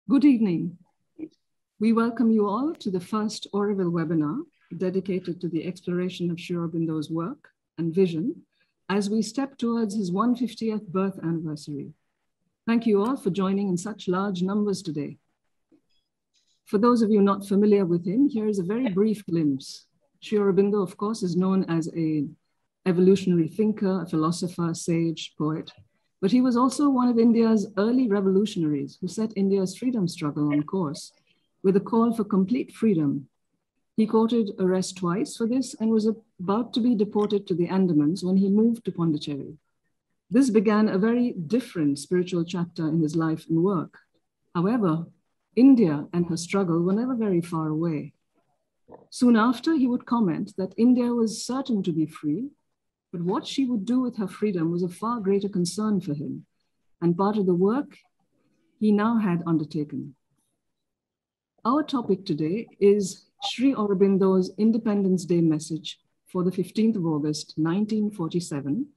Good evening. We welcome you all to the first Auroville webinar dedicated to the exploration of Sri Aurobindo's work and vision as we step towards his 150th birth anniversary. Thank you all for joining in such large numbers today. For those of you not familiar with him, here is a very brief glimpse. Sri Aurobindo, of course, is known as an evolutionary thinker, a philosopher, sage, poet. But he was also one of India's early revolutionaries who set India's freedom struggle on course with a call for complete freedom. He courted arrest twice for this and was about to be deported to the Andamans when he moved to Pondicherry. This began a very different spiritual chapter in his life and work. However, India and her struggle were never very far away. Soon after, he would comment that India was certain to be free, but what she would do with her freedom was a far greater concern for him, and part of the work he now had undertaken. Our topic today is Sri Aurobindo's Independence Day message for the 15th of August, 1947,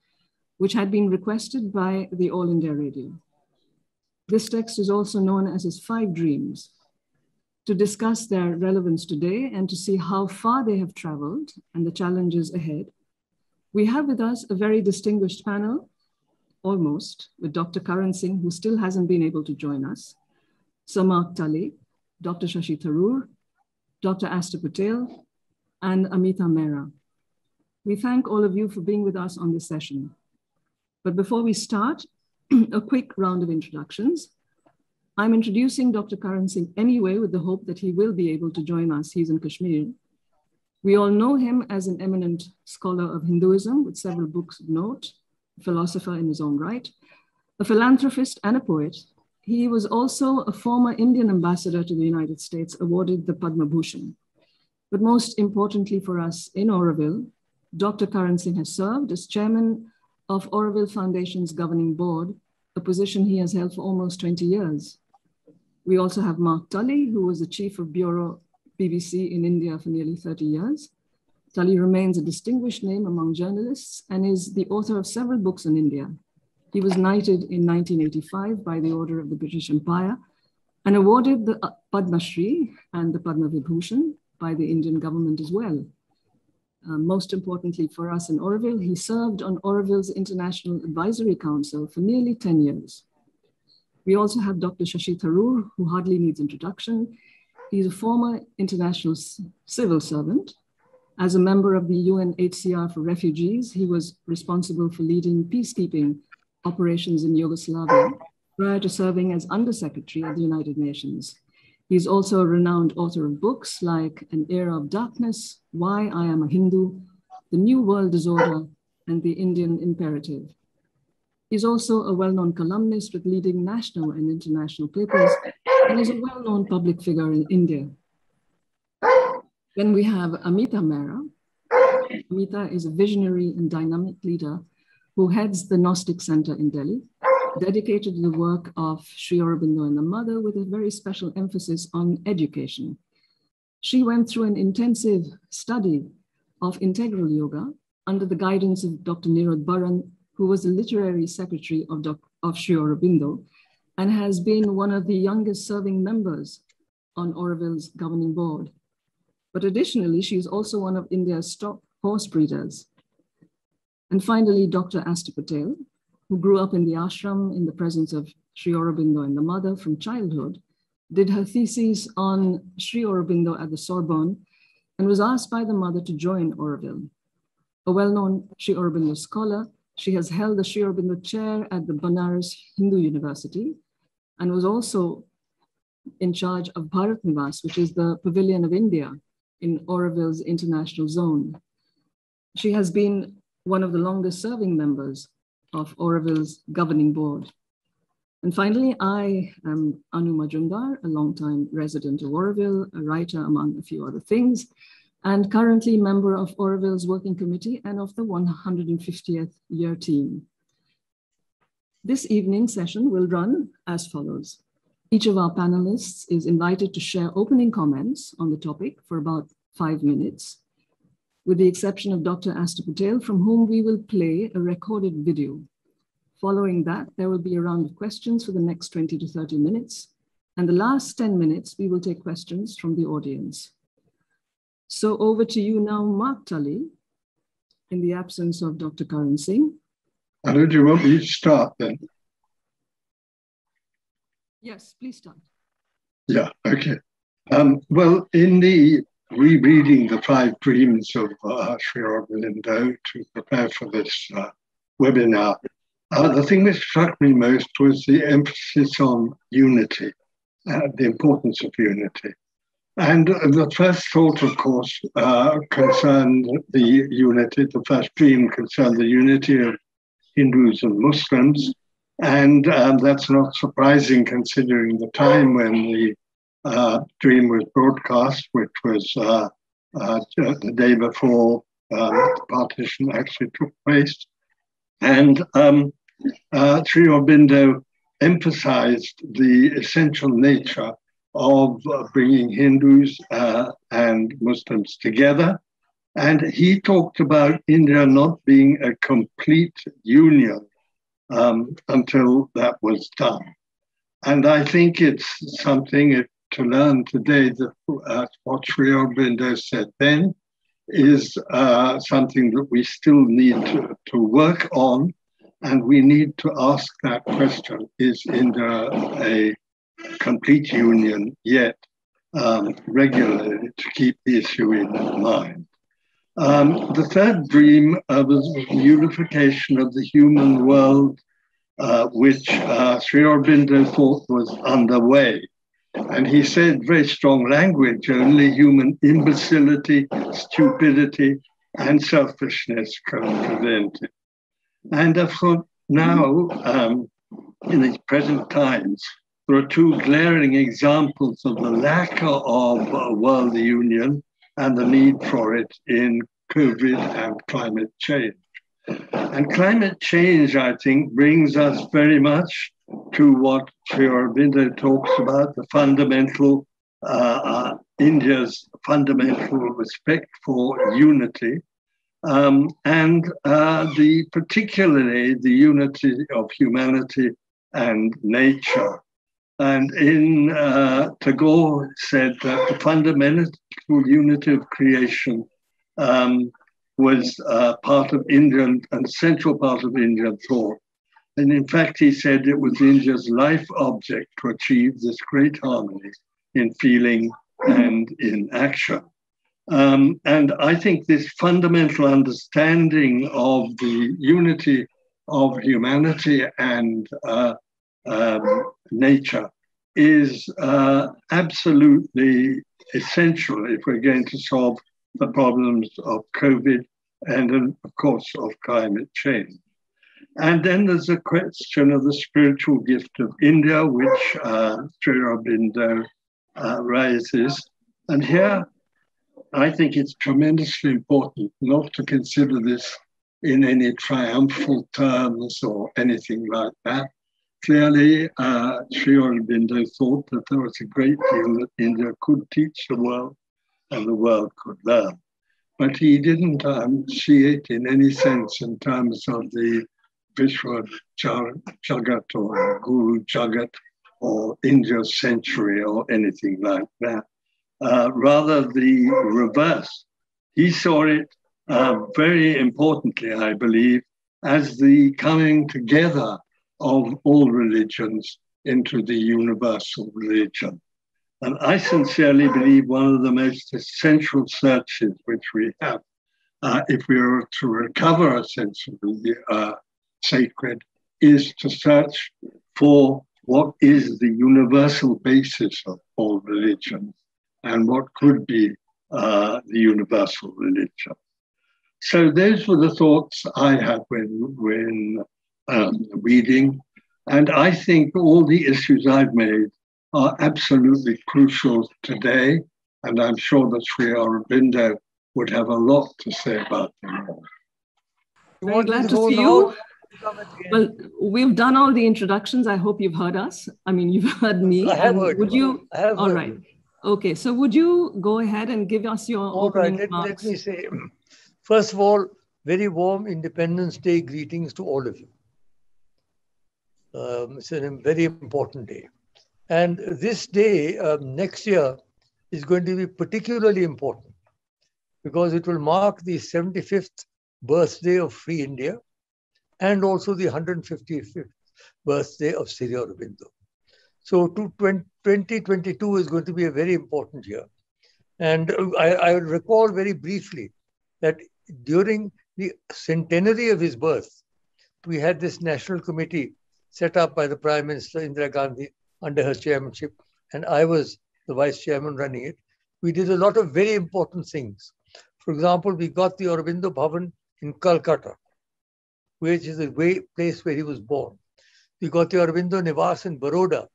which had been requested by the All India Radio. This text is also known as his 5 Dreams. To discuss their relevance today and to see how far they have traveled and the challenges ahead, we have with us a very distinguished panel, almost, with Dr. Karan Singh, who still hasn't been able to join us, Sir Tully, Dr. Shashi Tharoor, Dr. Astor Patel, and Ameeta Mehra. We thank all of you for being with us on this session. But before we start, a quick round of introductions. I'm introducing Dr. Karan Singh anyway with the hope that he will be able to join us. He's in Kashmir. We all know him as an eminent scholar of Hinduism with several books of note, a philosopher in his own right, a philanthropist and a poet. He was also a former Indian ambassador to the United States, awarded the Padma Bhushan. But most importantly for us in Auroville, Dr. Karan Singh has served as chairman of Auroville Foundation's governing board, a position he has held for almost 20 years. We also have Tully, who was the chief of Bureau BBC in India for nearly 30 years. Tully remains a distinguished name among journalists and is the author of several books on India. He was knighted in 1985 by the Order of the British Empire and awarded the Padma Shri and the Padma Vibhushan by the Indian government as well. Most importantly for us in Auroville, he served on Auroville's International Advisory Council for nearly 10 years. We also have Dr. Shashi Tharoor, who hardly needs introduction. He's a former international civil servant. As a member of the UNHCR for refugees, he was responsible for leading peacekeeping operations in Yugoslavia prior to serving as Undersecretary at the United Nations. He's also a renowned author of books like An Era of Darkness, Why I Am a Hindu, The New World Disorder, and The Indian Imperative. He's also a well-known columnist with leading national and international papers and is a well-known public figure in India. Then we have Ameeta Mehra. Ameeta is a visionary and dynamic leader who heads the Gnostic Center in Delhi, dedicated to the work of Sri Aurobindo and the Mother with a very special emphasis on education. She went through an intensive study of integral yoga under the guidance of Dr. Nirod Baran, who was the literary secretary of Sri Aurobindo and has been one of the youngest serving members on Auroville's governing board. But additionally, she is also one of India's top horse breeders. And finally, Dr. Astor Patel, who grew up in the ashram in the presence of Sri Aurobindo and the Mother from childhood, did her thesis on Sri Aurobindo at the Sorbonne and was asked by the Mother to join Auroville. A well-known Sri Aurobindo scholar, she has held the Sri Aurobindo chair at the Banaras Hindu University and was also in charge of Bharat Nivas, which is the Pavilion of India in Auroville's international zone. She has been one of the longest serving members of Auroville's governing board. And finally, I am Anu Majumdar, a longtime resident of Auroville, a writer among a few other things, and currently member of Auroville's working committee and of the 150th year team. This evening session will run as follows. Each of our panelists is invited to share opening comments on the topic for about 5 minutes, with the exception of Dr. Astor Patel, from whom we will play a recorded video. Following that, there will be a round of questions for the next 20 to 30 minutes, And the last 10 minutes, we will take questions from the audience. So over to you now, Mark Tully, in the absence of Dr. Karan Singh. Do you want me to start then? Yes, please start. Yeah, okay. Well, in the rereading the 5 dreams of Sri Aurobindo to prepare for this webinar, the thing that struck me most was the emphasis on unity, the importance of unity. And the first thought, of course, concerned the unity, the first dream concerned the unity of Hindus and Muslims. And that's not surprising considering the time when the dream was broadcast, which was the day before the partition actually took place. And Sri Aurobindo emphasized the essential nature of bringing Hindus and Muslims together. And he talked about India not being a complete union until that was done. And I think it's something to learn today that what Sri Aurobindo said then is something that we still need to work on. And we need to ask that question, is India a complete union yet regularly to keep the issue in mind? The third dream was the unification of the human world, which Sri Aurobindo thought was underway. And he said very strong language, only human imbecility, stupidity, and selfishness can prevent it. And for now, in these present times, there are 2 glaring examples of the lack of world union and the need for it in COVID and climate change. And climate change, I think, brings us very much to what Sri Aurobindo talks about, the fundamental, India's fundamental respect for unity, and particularly the unity of humanity and nature. And in Tagore said that the fundamental unity of creation was part of Indian and central part of Indian thought. And in fact, he said it was India's life object to achieve this great harmony in feeling and in action. And I think this fundamental understanding of the unity of humanity and nature is absolutely essential if we're going to solve the problems of COVID and, of course, of climate change. And then there's a question of the spiritual gift of India, which Sri Aurobindo raises. And here, I think it's tremendously important not to consider this in any triumphal terms or anything like that. Clearly, Sri Aurobindo thought that there was a great deal that India could teach the world and the world could learn. But he didn't see it in any sense in terms of the Vishwa Jagat or Guru Jagat or India's century or anything like that. Rather the reverse. He saw it very importantly, I believe, as the coming together of all religions into the universal religion. And I sincerely believe one of the most essential searches which we have, if we are to recover a sense of the sacred, is to search for what is the universal basis of all religions and what could be the universal religion. So those were the thoughts I had when reading. And I think all the issues I've made are absolutely crucial today. And I'm sure that Sri Aurobindo would have a lot to say about them all. Very glad to see you. Well, we've done all the introductions. I hope you've heard us. I mean, you've heard me. I have heard. Would you? I have all heard right. you. Okay. So would you go ahead and give us your opening remarks? Let me say, first of all, very warm Independence Day greetings to all of you. It's a very important day. And this day, next year, is going to be particularly important because it will mark the 75th birthday of Free India and also the 155th birthday of Sri Aurobindo. So 2022 is going to be a very important year. And I recall very briefly that during the centenary of his birth, we had this national committee set up by the Prime Minister Indira Gandhi under her chairmanship, and I was the vice chairman running it. We did a lot of very important things. For example, we got the Aurobindo Bhavan in Calcutta, which is the place where he was born. We got the Aurobindo Nivas in Baroda,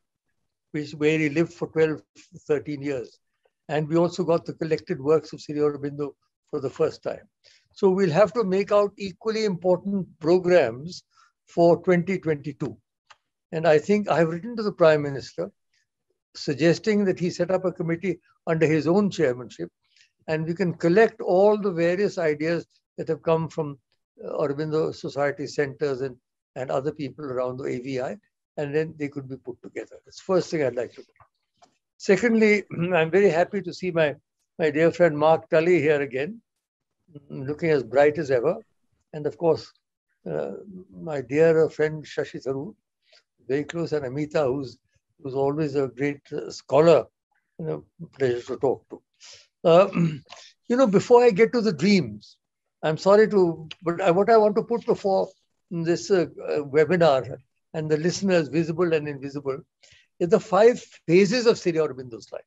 where he lived for 12, 13 years. And we also got the collected works of Sri Aurobindo for the first time. So we'll have to make out equally important programs for 2022. And I think I've written to the Prime Minister suggesting that he set up a committee under his own chairmanship, and we can collect all the various ideas that have come from Aurobindo Society centers and other people around the AVI, and then they could be put together. That's the first thing I'd like to do. Secondly, I'm very happy to see my dear friend Mark Tully here again, looking as bright as ever. And of course, my dear friend Shashi Tharoor, very close, and Ameeta, who's always a great scholar, pleasure to talk to. Before I get to the dreams, I'm sorry but what I want to put before this webinar and the listeners, visible and invisible, is the 5 phases of Sri Aurobindo's life.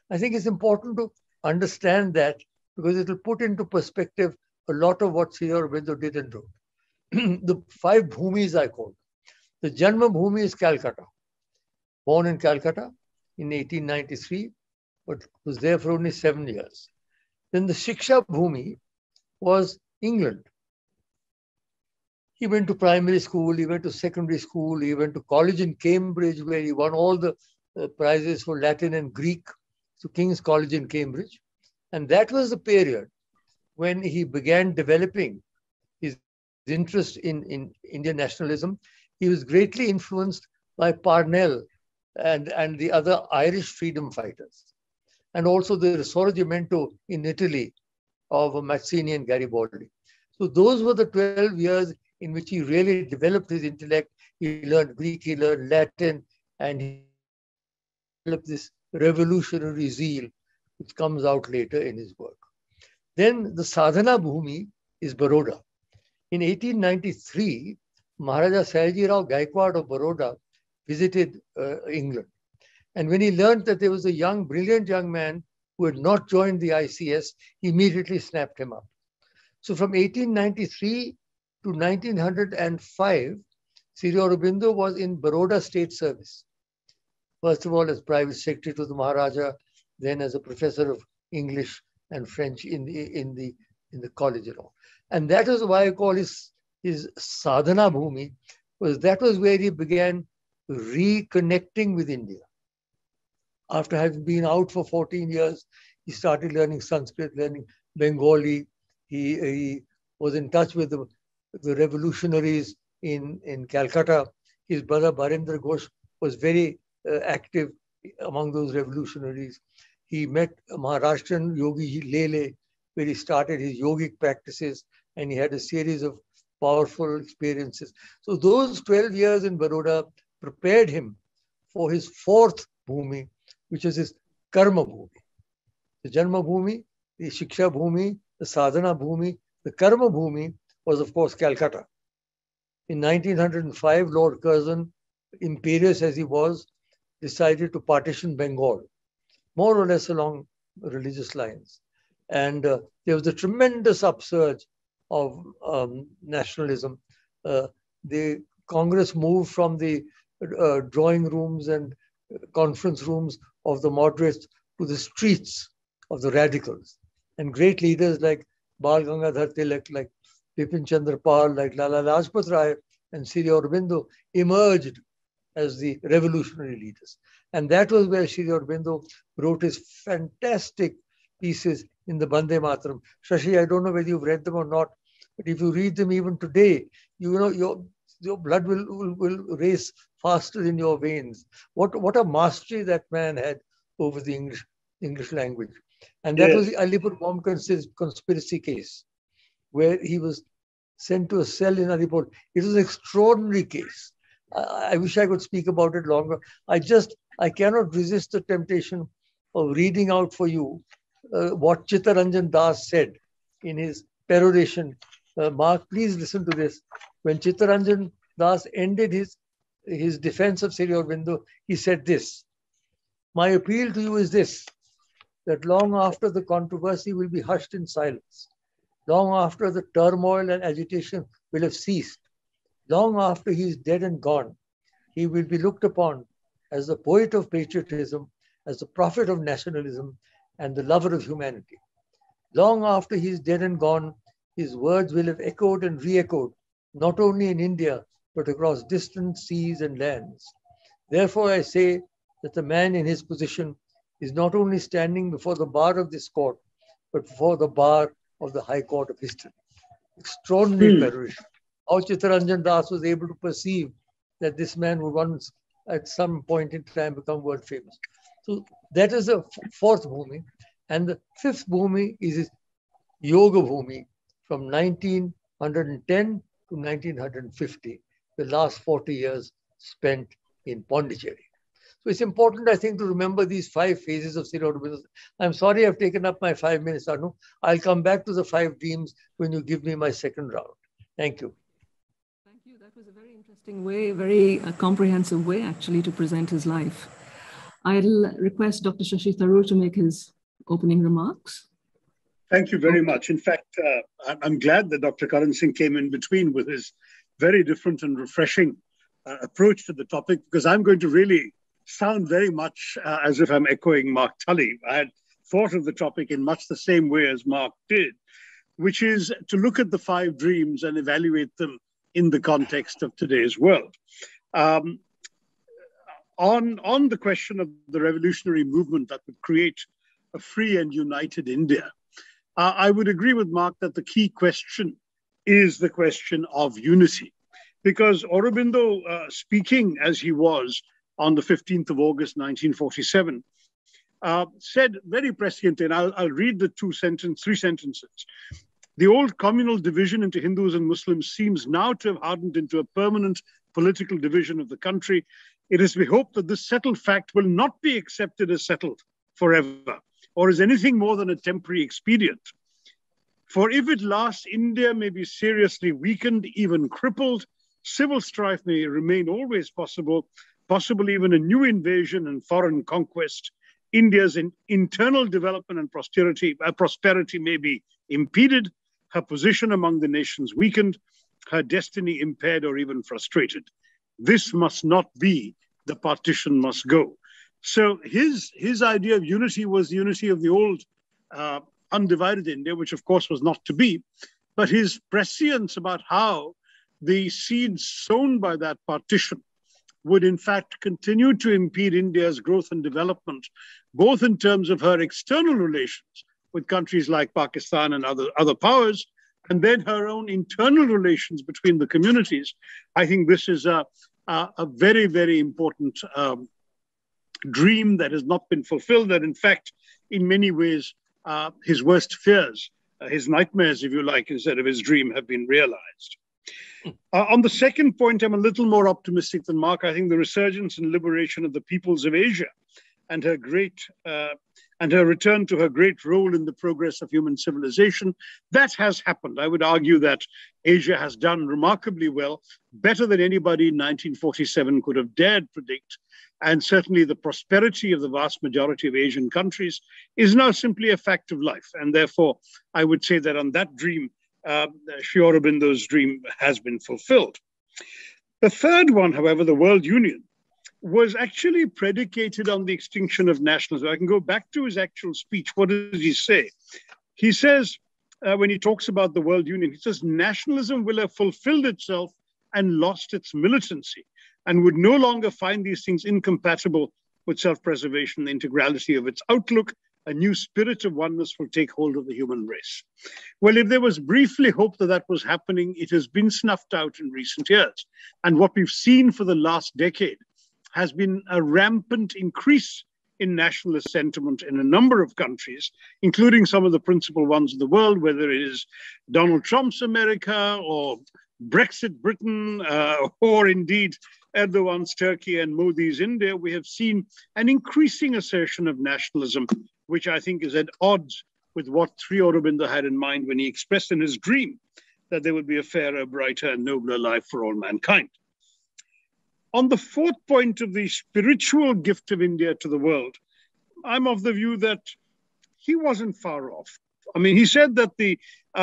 I think it's important to understand that because it will put into perspective a lot of what Sri Aurobindo did and wrote. The 5 bhumis I call. The Janma Bhumi is Calcutta. Born in Calcutta in 1893, but was there for only 7 years. Then the Shiksha Bhumi was England. He went to primary school, he went to secondary school, he went to college in Cambridge, where he won all the prizes for Latin and Greek, to King's College in Cambridge. And that was the period when he began developing his interest in Indian nationalism. He was greatly influenced by Parnell and the other Irish freedom fighters, and also the Risorgimento in Italy of Mazzini and Garibaldi. So those were the 12 years in which he really developed his intellect. He learned Greek, he learned Latin, and he developed this revolutionary zeal, which comes out later in his work. Then the Sadhana Bhumi is Baroda. In 1893, Maharaja Sayaji Rao Gaikwad of Baroda visited England. And when he learned that there was a brilliant young man who had not joined the ICS, he immediately snapped him up. So from 1893 to 1905, Sri Aurobindo was in Baroda State Service. First of all, as private secretary to the Maharaja, then as a professor of English and French in the college and all. And that is why I call his Sadhana Bhumi, because that was where he began reconnecting with India. After having been out for 14 years, he started learning Sanskrit, learning Bengali. He was in touch with the revolutionaries in Calcutta. His brother Bharendra Ghosh was very active among those revolutionaries. He met Maharashtrian Yogi Lele, where he started his yogic practices, and he had a series of powerful experiences. So those 12 years in Baroda prepared him for his 4th bhumi, which is his Karma Bhumi. The Janma Bhumi, the Shiksha Bhumi, the Sadhana Bhumi, the Karma Bhumi was, of course, Calcutta. In 1905, Lord Curzon, imperious as he was, decided to partition Bengal, more or less along religious lines. And there was a tremendous upsurge of nationalism. The Congress moved from the drawing rooms and conference rooms of the moderates to the streets of the radicals. And great leaders like Bal Gangadhar Tilak, like Bipin Chandra Pal, like Lala Lajpat Rai and Sri Aurobindo emerged as the revolutionary leaders. And that was where Sri Aurobindo wrote his fantastic pieces in the Bande Mataram. Shashi, I don't know whether you've read them or not, but if you read them even today, your blood will race faster in your veins. What a mastery that man had over the English language. And that was the Alipur bomb conspiracy case, where he was sent to a cell in Alipur. It was an extraordinary case. I wish I could speak about it longer. I cannot resist the temptation of reading out for you what Chittaranjan Das said in his peroration. Mark, please listen to this. When Chittaranjan Das ended his defense of Sri Aurobindo, he said this: "My appeal to you is this, that long after the controversy will be hushed in silence, long after the turmoil and agitation will have ceased, long after he is dead and gone, he will be looked upon as the poet of patriotism, as the prophet of nationalism, and the lover of humanity. Long after he is dead and gone, his words will have echoed and re-echoed, not only in India, but across distant seas and lands. Therefore, I say that the man in his position is not only standing before the bar of this court, but before the bar of the High Court of History." Extraordinary peroration. How Chittaranjan Das was able to perceive that this man would once, at some point in time, become world famous. So that is the fourth Bhumi. And the fifth Bhumi is his Yoga Bhumi from 1910 to 1950, the last 40 years spent in Pondicherry. So it's important, I think, to remember these 5 phases of Sri Aurobindo. I'm sorry I've taken up my 5 minutes, Anu. I'll come back to the 5 dreams when you give me my second round. Thank you. Thank you. That was a very interesting way, very comprehensive way, actually, to present his life. I'll request Dr. Shashi Tharoor to make his opening remarks. Thank you very much. In fact, I'm glad that Dr. Karan Singh came in between with his very different and refreshing approach to the topic, because I'm going to really sound very much as if I'm echoing Mark Tully. I had thought of the topic in much the same way as Mark did, which is to look at the 5 dreams and evaluate them in the context of today's world. On the question of the revolutionary movement that would create a free and united India, I would agree with Mark that the key question is the question of unity. Because Aurobindo, speaking as he was on the 15th of August, 1947, said very presciently, and I'll read the 3 sentences. "The old communal division into Hindus and Muslims seems now to have hardened into a permanent political division of the country. It is to be hoped that this settled fact will not be accepted as settled forever, or as anything more than a temporary expedient. For if it lasts, India may be seriously weakened, even crippled. Civil strife may remain always possible even a new invasion and foreign conquest. India's internal development and prosperity may be impeded, her position among the nations weakened, her destiny impaired or even frustrated. This must not be, the partition must go." So his idea of unity was the unity of the old undivided India, which of course was not to be, but his prescience about how the seeds sown by that partition would in fact continue to impede India's growth and development, both in terms of her external relations with countries like Pakistan and other powers, and then her own internal relations between the communities. I think this is a very, very important dream that has not been fulfilled, that in fact, in many ways, his worst fears, his nightmares, if you like, instead of his dream, have been realized. On the second point, I'm a little more optimistic than Mark. I think the resurgence and liberation of the peoples of Asia and her return to her great role in the progress of human civilization, that has happened. I would argue that Asia has done remarkably well, better than anybody in 1947 could have dared predict. And certainly the prosperity of the vast majority of Asian countries is now simply a fact of life. And therefore, I would say that on that dream, Sri Aurobindo's dream has been fulfilled. The third one, however, the World Union, was actually predicated on the extinction of nationalism. I can go back to his actual speech. What does he say? He says, when he talks about the World Union, he says, nationalism will have fulfilled itself and lost its militancy, and would no longer find these things incompatible with self-preservation, the integrality of its outlook, a new spirit of oneness will take hold of the human race. Well, if there was briefly hope that that was happening, it has been snuffed out in recent years. And what we've seen for the last decade has been a rampant increase in nationalist sentiment in a number of countries, including some of the principal ones in the world, whether it is Donald Trump's America or Brexit Britain, or indeed Erdogan's Turkey and Modi's India. We have seen an increasing assertion of nationalism, which I think is at odds with what Sri Aurobindo had in mind when he expressed in his dream that there would be a fairer, brighter, and nobler life for all mankind. On the fourth point of the spiritual gift of India to the world, I'm of the view that he wasn't far off. I mean, he said that the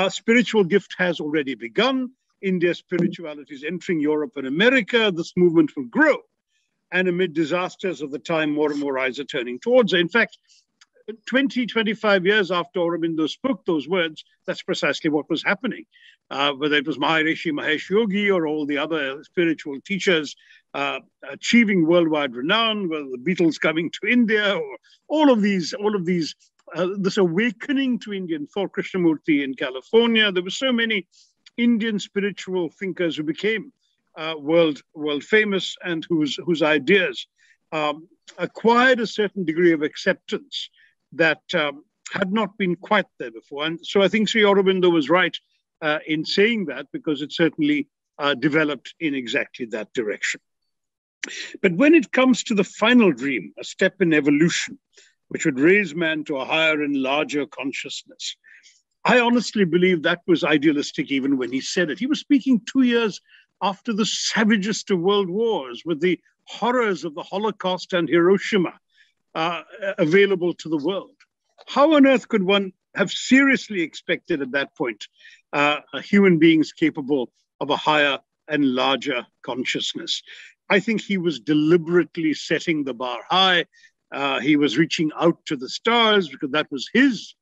spiritual gift has already begun. India's spirituality is entering Europe and America. This movement will grow. And amid disasters of the time, more and more eyes are turning towards it. In fact, 20, 25 years after Aurobindo spoke those words, that's precisely what was happening. Whether it was Maharishi Mahesh Yogi or all the other spiritual teachers achieving worldwide renown, whether the Beatles coming to India, or all of these, this awakening to Indian thought, Krishnamurti in California. There were so many Indian spiritual thinkers who became world famous and whose ideas acquired a certain degree of acceptance that had not been quite there before. And so I think Sri Aurobindo was right in saying that, because it certainly developed in exactly that direction. But when it comes to the final dream, a step in evolution, which would raise man to a higher and larger consciousness, I honestly believe that was idealistic even when he said it. He was speaking 2 years after the savagest of world wars, with the horrors of the Holocaust and Hiroshima available to the world. How on earth could one have seriously expected at that point human beings capable of a higher and larger consciousness? I think he was deliberately setting the bar high. He was reaching out to the stars because that was his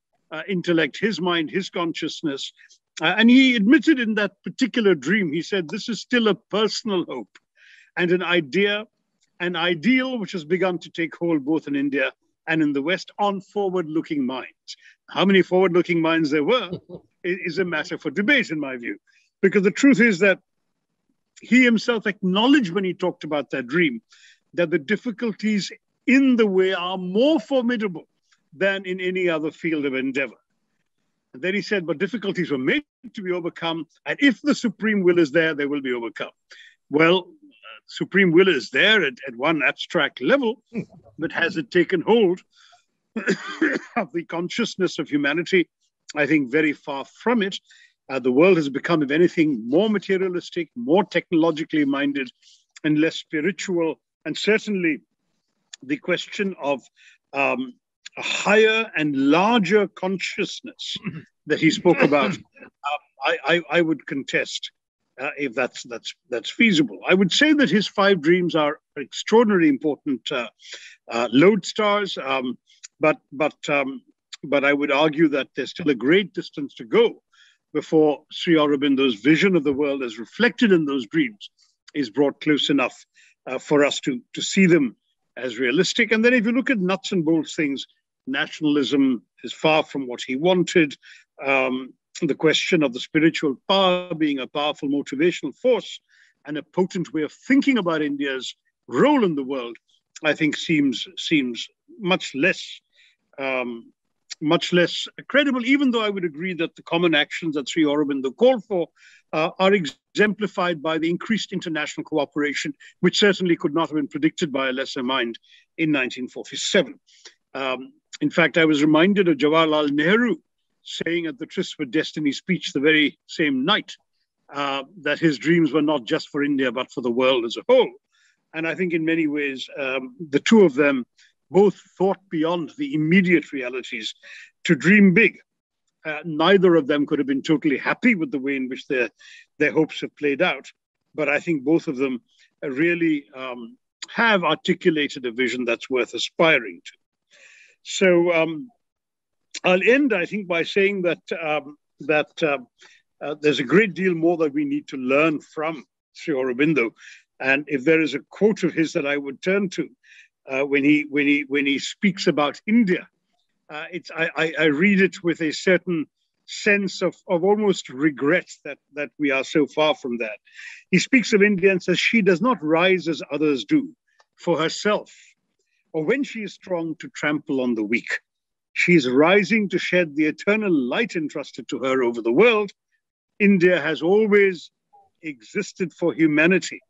intellect, his mind, his consciousness. And he admitted in that particular dream, he said, this is still a personal hope and an idea, an ideal which has begun to take hold both in India and in the West on forward-looking minds. How many forward-looking minds there were is a matter for debate, in my view. Because the truth is that he himself acknowledged when he talked about that dream that the difficulties in the way are more formidable than in any other field of endeavor. And then he said, but difficulties were made to be overcome, and if the supreme will is there, they will be overcome. Well, supreme will is there at one abstract level, but has it taken hold of the consciousness of humanity? I think very far from it. The world has become, if anything, more materialistic, more technologically minded, and less spiritual. And certainly the question of a higher and larger consciousness that he spoke about, I would contest if that's feasible. I would say that his 5 dreams are extraordinarily important lodestars, but I would argue that there's still a great distance to go before Sri Aurobindo's vision of the world as reflected in those dreams is brought close enough for us to see them as realistic. And then if you look at nuts and bolts things, nationalism is far from what he wanted. The question of the spiritual power being a powerful motivational force and a potent way of thinking about India's role in the world, I think seems much less credible, even though I would agree that the common actions that Sri Aurobindo called for are exemplified by the increased international cooperation, which certainly could not have been predicted by a lesser mind in 1947. In fact, I was reminded of Jawaharlal Nehru saying at the Tryst with Destiny speech the very same night that his dreams were not just for India, but for the world as a whole. And I think in many ways, the two of them both thought beyond the immediate realities to dream big. Neither of them could have been totally happy with the way in which their hopes have played out. But I think both of them really have articulated a vision that's worth aspiring to. So I'll end, I think, by saying that there's a great deal more that we need to learn from Sri Aurobindo. And if there is a quote of his that I would turn to when he speaks about India I read it with a certain sense of almost regret that we are so far from that. He speaks of India and says, she does not rise as others do for herself, or when she is strong to trample on the weak. She is rising to shed the eternal light entrusted to her over the world. India has always existed for humanity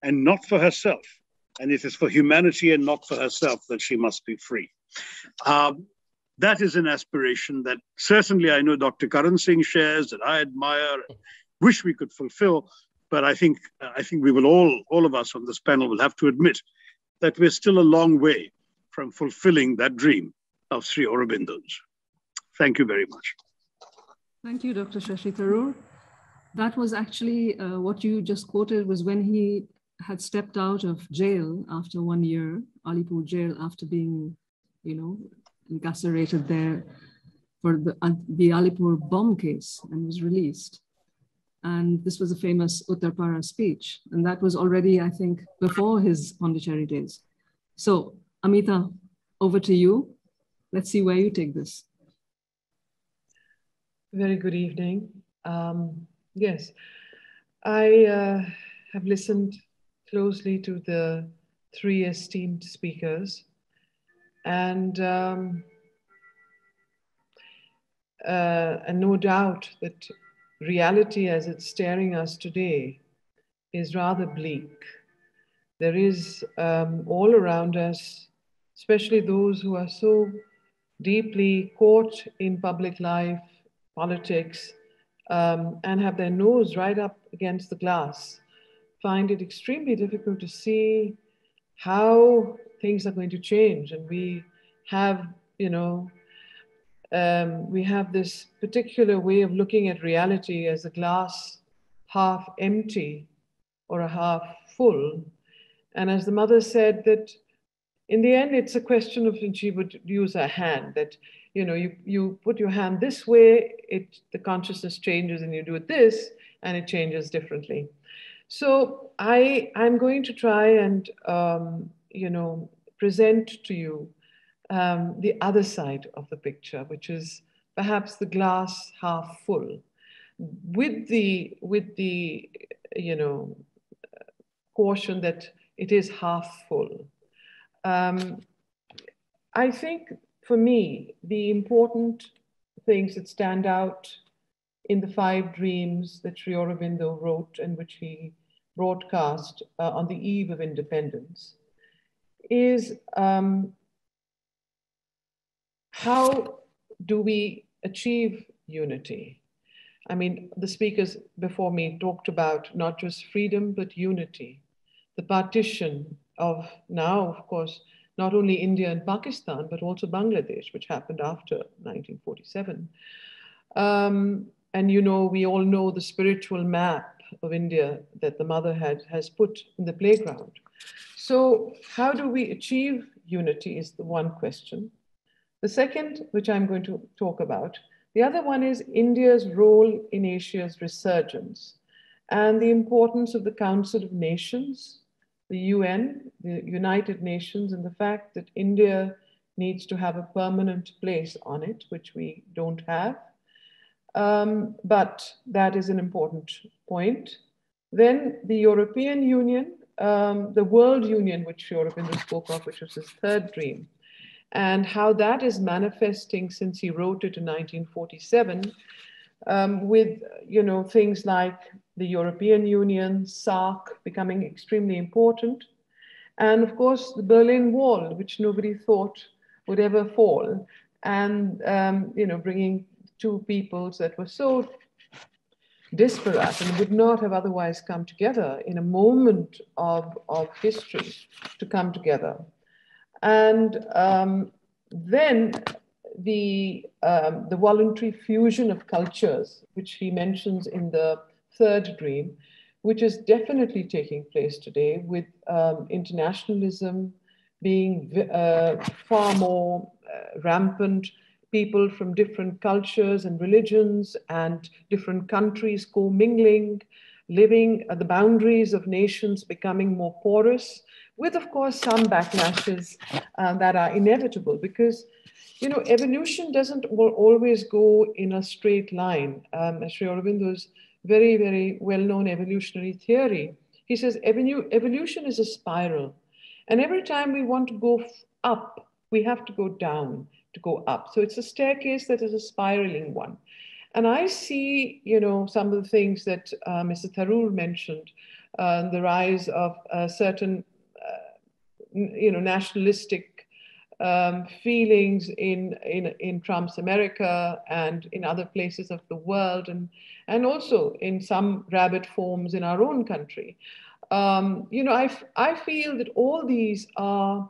and not for herself. And it is for humanity and not for herself that she must be free. That is an aspiration that certainly I know Dr. Karan Singh shares, that I admire, wish we could fulfill. But I think we will all of us on this panel will have to admit that we're still a long way from fulfilling that dream of Sri Aurobindo's. Thank you very much. Thank you, Dr. Shashi Tharoor. That was actually what you just quoted was when he had stepped out of jail after 1 year, Alipur jail, after being, incarcerated there for the Alipur bomb case and was released. And this was a famous Uttarpara speech. And that was already, I think, before his Pondicherry days. So, Ameeta, over to you. Let's see where you take this. Very good evening. Yes, I have listened closely to the three esteemed speakers, and no doubt that reality as it's staring us today is rather bleak. There is all around us, especially those who are so deeply caught in public life, politics, and have their nose right up against the glass, find it extremely difficult to see how things are going to change. And we have, we have this particular way of looking at reality as a glass half empty or a half full. And as the mother said, that in the end, it's a question of, and she would use her hand, that, you put your hand this way, the consciousness changes, and you do it this, and it changes differently. So I'm going to try and, present to you the other side of the picture, which is perhaps the glass half full, with the caution that it is half full. I think for me, the important things that stand out in the 5 dreams that Sri Aurobindo wrote and which he broadcast on the eve of independence is how do we achieve unity? I mean, the speakers before me talked about not just freedom, but unity. The partition of now, of course, not only India and Pakistan, but also Bangladesh, which happened after 1947. And we all know the spiritual map of India that the mother has put in the playground. So how do we achieve unity is the one question. The second, which I'm going to talk about, the other one is India's role in Asia's resurgence and the importance of the Council of Nations, the UN, the United Nations, and the fact that India needs to have a permanent place on it, which we don't have. But that is an important point. Then the European Union, the World Union, which Aurobindo spoke of, which was his 3rd dream, and how that is manifesting since he wrote it in 1947, with things like the European Union, SARC becoming extremely important, and of course the Berlin Wall, which nobody thought would ever fall, and bringing 2 peoples that were so disparate and would not have otherwise come together in a moment of history to come together. And then the voluntary fusion of cultures, which he mentions in the 3rd dream, which is definitely taking place today with internationalism being far more rampant, people from different cultures and religions and different countries commingling, living at the boundaries of nations becoming more porous, with of course some backlashes that are inevitable, because evolution doesn't always go in a straight line. Sri Aurobindo's very, very well-known evolutionary theory, he says evolution is a spiral. And every time we want to go up, we have to go down to go up. So it's a staircase that is a spiraling one. And I see, some of the things that Mr. Tharoor mentioned, the rise of certain, nationalistic feelings in Trump's America and in other places of the world, and also in some rabid forms in our own country. I feel that all these are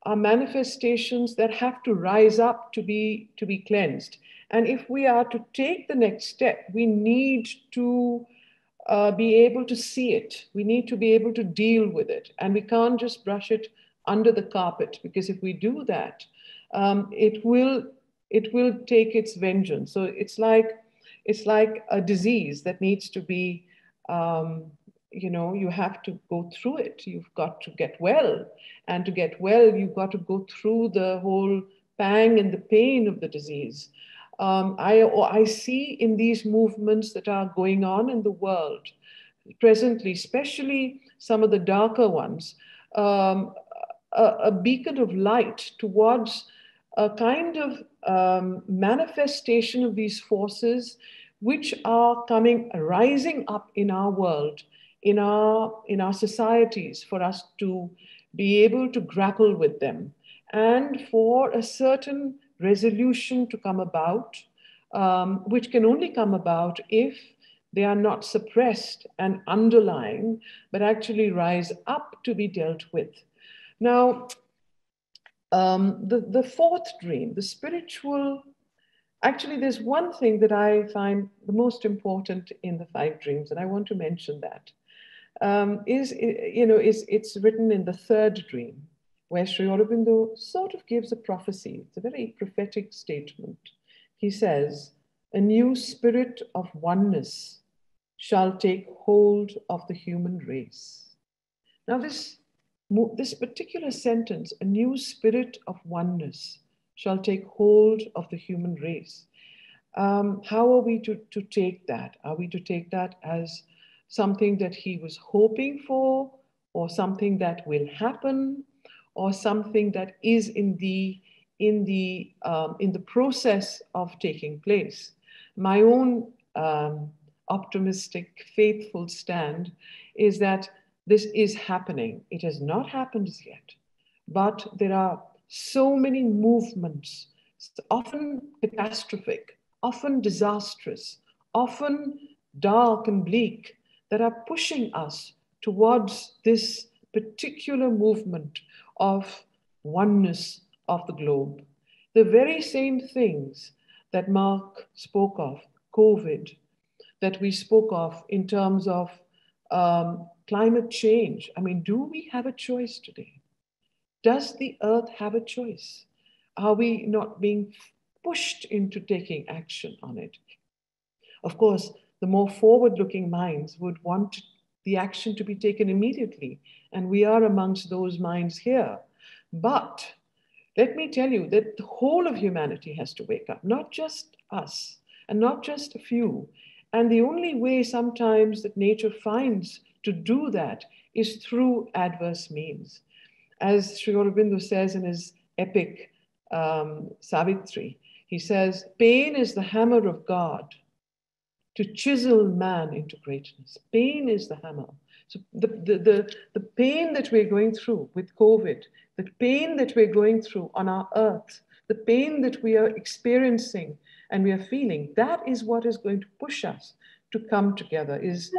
manifestations that have to rise up to be cleansed. And if we are to take the next step, we need to be able to see it. We need to be able to deal with it. And we can't just brush it under the carpet, because if we do that, it will take its vengeance. So it's like a disease that needs to be, you have to go through it. You've got to get well. And to get well, you've got to go through the whole pang and the pain of the disease. I see in these movements that are going on in the world presently, especially some of the darker ones, a beacon of light towards a kind of manifestation of these forces which are rising up in our world, in our societies, for us to be able to grapple with them, and for a certain resolution to come about, which can only come about if they are not suppressed and underlying, but actually rise up to be dealt with. Now, the fourth dream, the spiritual, actually there's one thing that I find the most important in the 5 dreams, and I want to mention that. It's written in the 3rd dream, where Sri Aurobindo sort of gives a prophecy. It's a very prophetic statement. He says, a new spirit of oneness shall take hold of the human race. Now this particular sentence, a new spirit of oneness shall take hold of the human race. How are we to take that? Are we to take that as something that he was hoping for, or something that will happen, or something that is in the process of taking place? My own optimistic, faithful stand is that this is happening. It has not happened as yet, but there are so many movements, often catastrophic, often disastrous, often dark and bleak, that are pushing us towards this particular movement of oneness of the globe. The very same things that Mark spoke of, COVID, that we spoke of in terms of climate change. I mean, do we have a choice today? Does the earth have a choice? Are we not being pushed into taking action on it? Of course, the more forward-looking minds would want the action to be taken immediately, and we are amongst those minds here. But let me tell you that the whole of humanity has to wake up, not just us, and not just a few. And the only way sometimes that nature finds to do that is through adverse means. As Sri Aurobindo says in his epic Savitri, he says, pain is the hammer of God to chisel man into greatness. Pain is the hammer. So the pain that we're going through with COVID, the pain that we're going through on our earth, the pain that we are experiencing and we are feeling, that is what is going to push us to come together, is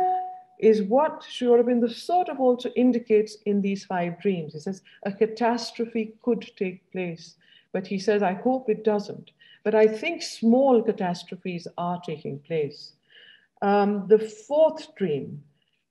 what Sri Aurobindo sort of also indicates in these 5 dreams. He says a catastrophe could take place, but he says, I hope it doesn't. But I think small catastrophes are taking place. The 4th dream,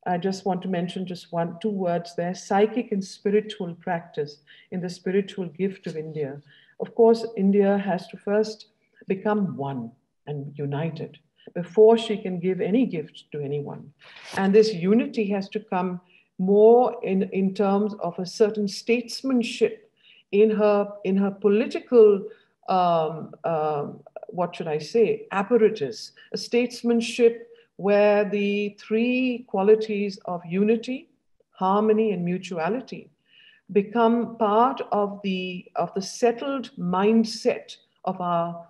I just want to mention just 2 words there, psychic and spiritual practice in the spiritual gift of India. Of course, India has to first become one and united before she can give any gift to anyone. And this unity has to come more in terms of a certain statesmanship in her political, what should I say, apparatus, a statesmanship where the three qualities of unity, harmony, and mutuality become part of the settled mindset of our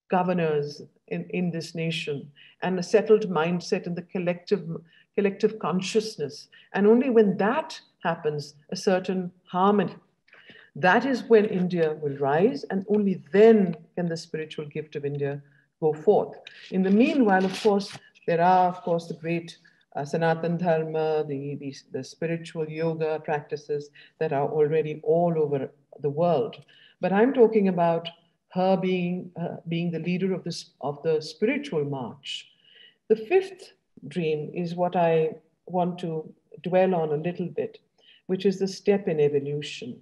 governors in this nation, and a settled mindset in the collective consciousness. And only when that happens, a certain harmony, that is when India will rise, and only then can the spiritual gift of India go forth. In the meanwhile, of course, there are, of course, the great Sanatan Dharma, the spiritual yoga practices that are already all over the world. But I'm talking about her being the leader of the spiritual march. The fifth dream is what I want to dwell on a little bit, which is the step in evolution.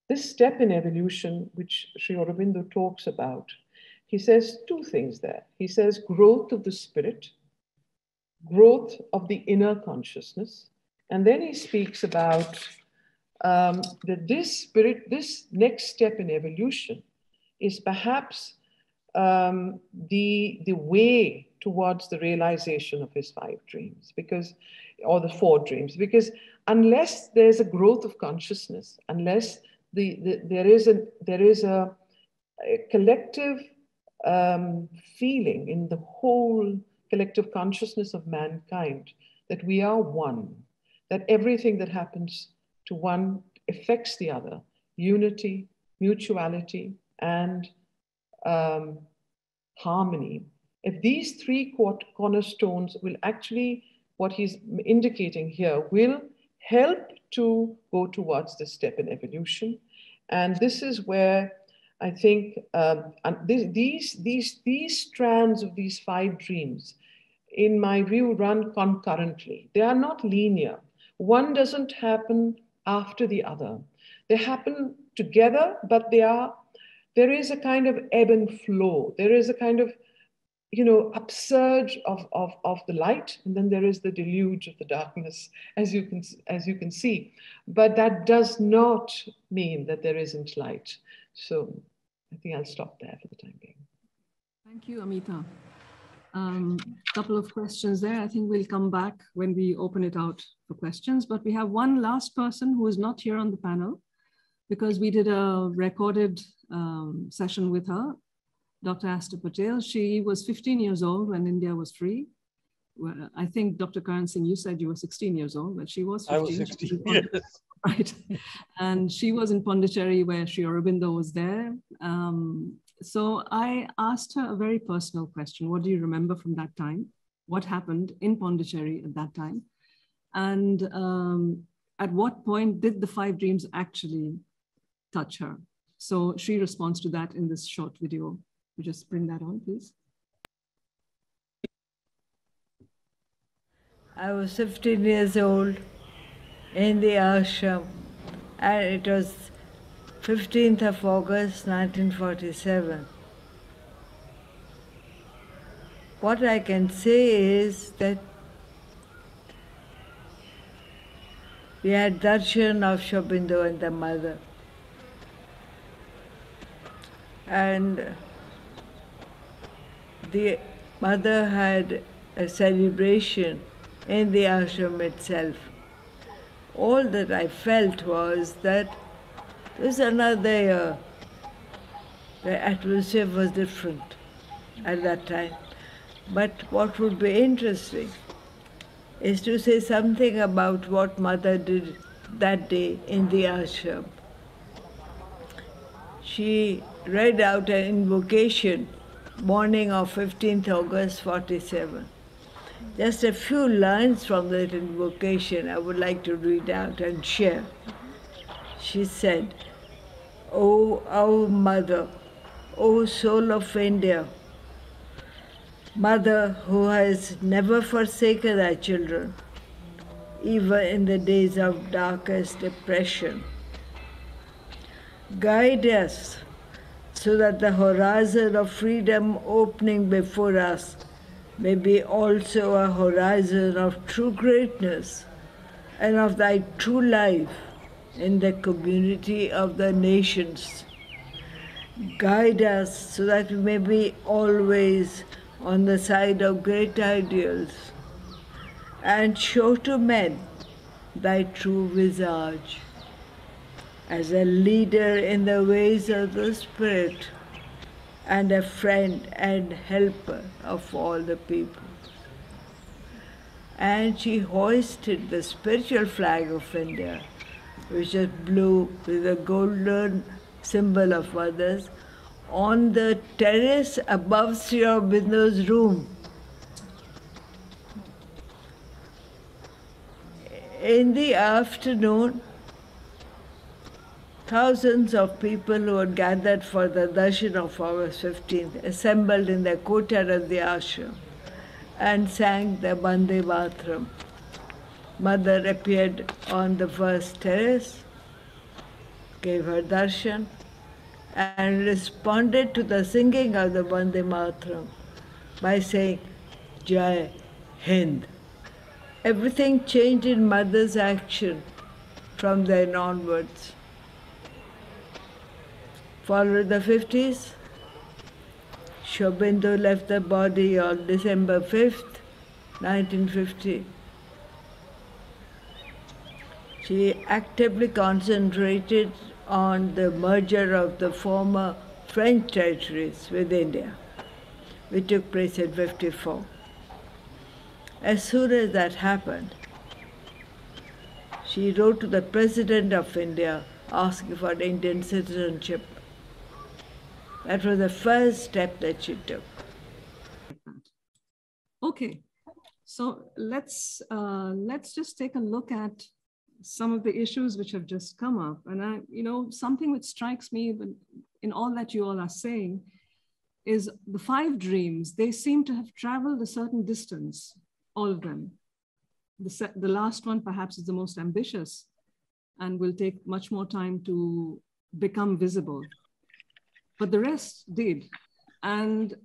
This step in evolution, which Sri Aurobindo talks about, he says two things there. He says growth of the spirit, growth of the inner consciousness, and then he speaks about that this next step in evolution is perhaps the way towards the realization of his five dreams, or the four dreams, because unless there's a growth of consciousness, unless there is a collective feeling in the whole collective consciousness of mankind that we are one, that everything that happens to one affects the other, unity, mutuality, and harmony. If these three cornerstones will actually, what he's indicating here, will help to go towards this step in evolution. And this is where I think these strands of these five dreams, in my view, run concurrently. They are not linear. One doesn't happen after the other. They happen together, but there is a kind of ebb and flow. There is a kind of, upsurge of the light, and then there is the deluge of the darkness, as you can see. But that does not mean that there isn't light. So I think I'll stop there for the time being. Thank you, Ameeta. Couple of questions there. I think we'll come back when we open it out for questions, but we have one last person who is not here on the panel because we did a recorded session with her, Dr. Astor Patel. She was 15 years old when India was free. Well, I think, Dr. Karan Singh, you said you were 16 years old, but she was 15. I was 16, yes. Right. And she was in Pondicherry where Sri Aurobindo was there. So I asked her a very personal question. What do you remember from that time? What happened in Pondicherry at that time? And at what point did the five dreams actually touch her? So she responds to that in this short video. You just bring that on, please. I was 15 years old in the ashram, and it was 15th of August, 1947. What I can say is that we had darshan of Aurobindo and the mother. And the mother had a celebration in the ashram itself. All that I felt was that it was another year. The atmosphere was different at that time. But what would be interesting is to say something about what mother did that day in the ashram. She read out an invocation morning of 15th August 47. Just a few lines from that invocation I would like to read out and share. She said, "O our mother, O soul of India, mother who has never forsaken thy children, even in the days of darkest depression, guide us so that the horizon of freedom opening before us may be also a horizon of true greatness and of thy true life in the community of the nations. Guide us so that we may be always on the side of great ideals and show to men thy true visage as a leader in the ways of the Spirit and a friend and helper of all the people. And she hoisted the spiritual flag of India, which is blue with a golden symbol of mothers, on the terrace above Sri Aurobindo's room. In the afternoon, thousands of people who had gathered for the darshan of August 15th assembled in the courtyard of the ashram and sang the Bande Mataram. Mother appeared on the first terrace, gave her darshan, and responded to the singing of the Bande Mataram by saying, Jai Hind. Everything changed in Mother's action from then onwards. Followed the 50s. Aurobindo left the body on December 5th, 1950. She actively concentrated on the merger of the former French territories with India, which took place in 54. As soon as that happened, she wrote to the President of India asking for Indian citizenship. That was the first step that she took. Okay, so let's just take a look at some of the issues which have just come up. And something which strikes me in all that you all are saying is the 5 dreams. They seem to have traveled a certain distance, all of them. The last one perhaps is the most ambitious and will take much more time to become visible. But the rest did. And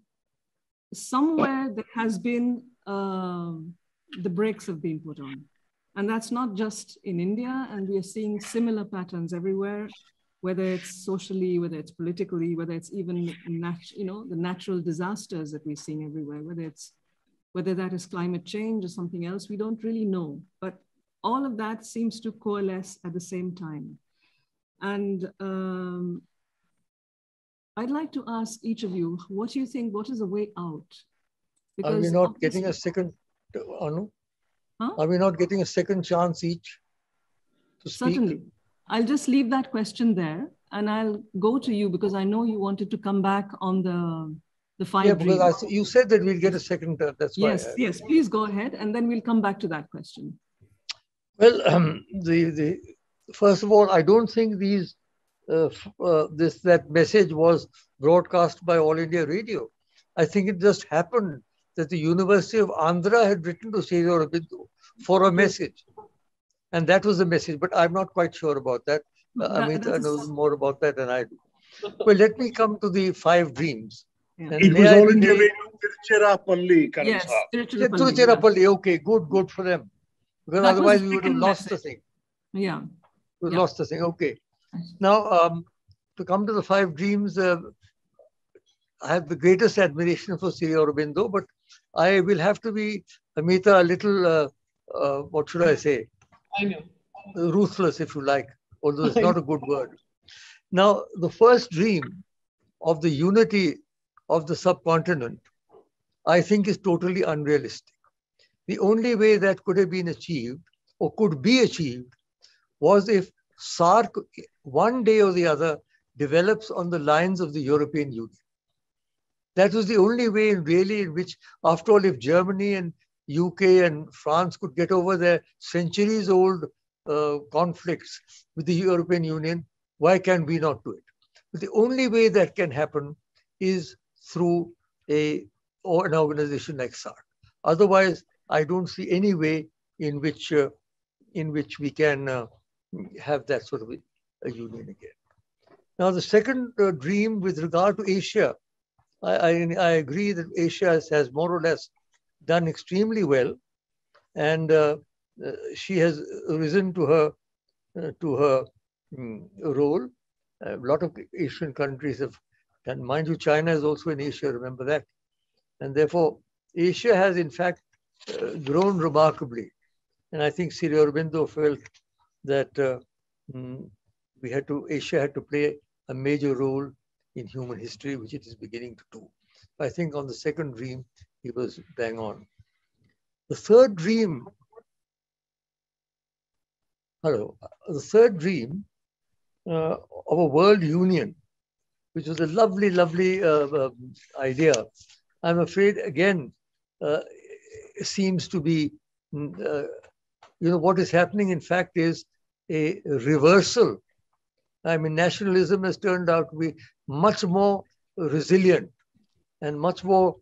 somewhere there has been, the brakes have been put on. And that's not just in India, and we are seeing similar patterns everywhere, whether it's socially, whether it's politically, whether it's even the natural disasters that we're seeing everywhere, whether that is climate change or something else, we don't really know. But all of that seems to coalesce at the same time. And I'd like to ask each of you, what do you think, what is the way out? Because are we not getting a second, Anu? Huh? Are we not getting a second chance each to speak? Certainly. I'll just leave that question there and I'll go to you because I know you wanted to come back on the 5 Yeah, dreams. because you said that we'll get a second turn. That's why. Yes, please go ahead and then we'll come back to that question. Well, first of all, I don't think that message was broadcast by All India Radio. I think it just happened that the University of Andhra had written to Sri Aurobindo for a message. And that was the message, but I'm not quite sure about that. Ameeta knows more about that than I do. Well, let me come to the 5 dreams. Yeah. It was All India Radio, Tiruchirappalli, Karan. Yes, Tiruchirappalli, okay, good for them. Because that otherwise we would have lost the thing. Yeah. We lost the thing, okay. Now, to come to the 5 dreams, I have the greatest admiration for Sri Aurobindo, but I will have to be, Ameeta, a little, what should I say? I know. Ruthless, if you like, although it's not a good word. Now, the first dream of the unity of the subcontinent, I think is totally unrealistic. The only way that could have been achieved, or could be achieved, was if SAARC, one day or the other, develops on the lines of the European Union. That was the only way really in which, after all, if Germany and UK and France could get over their centuries-old conflicts with the European Union, why can we not do it? But the only way that can happen is through an organization like SAARC. Otherwise, I don't see any way in which we can have that sort of a union again. Now, the second dream with regard to Asia, I agree that Asia has more or less done extremely well, and she has risen to her role. A lot of Asian countries have done. Mind you, China is also in Asia, remember that. And therefore, Asia has in fact grown remarkably. And I think Sri Aurobindo felt that Asia had to play a major role in human history, which it is beginning to do. I think on the second dream, he was bang on. The third dream, the third dream of a world union, which was a lovely, lovely idea. I'm afraid, again, seems to be, what is happening, in fact, is a reversal. I mean, nationalism has turned out to be much more resilient and much more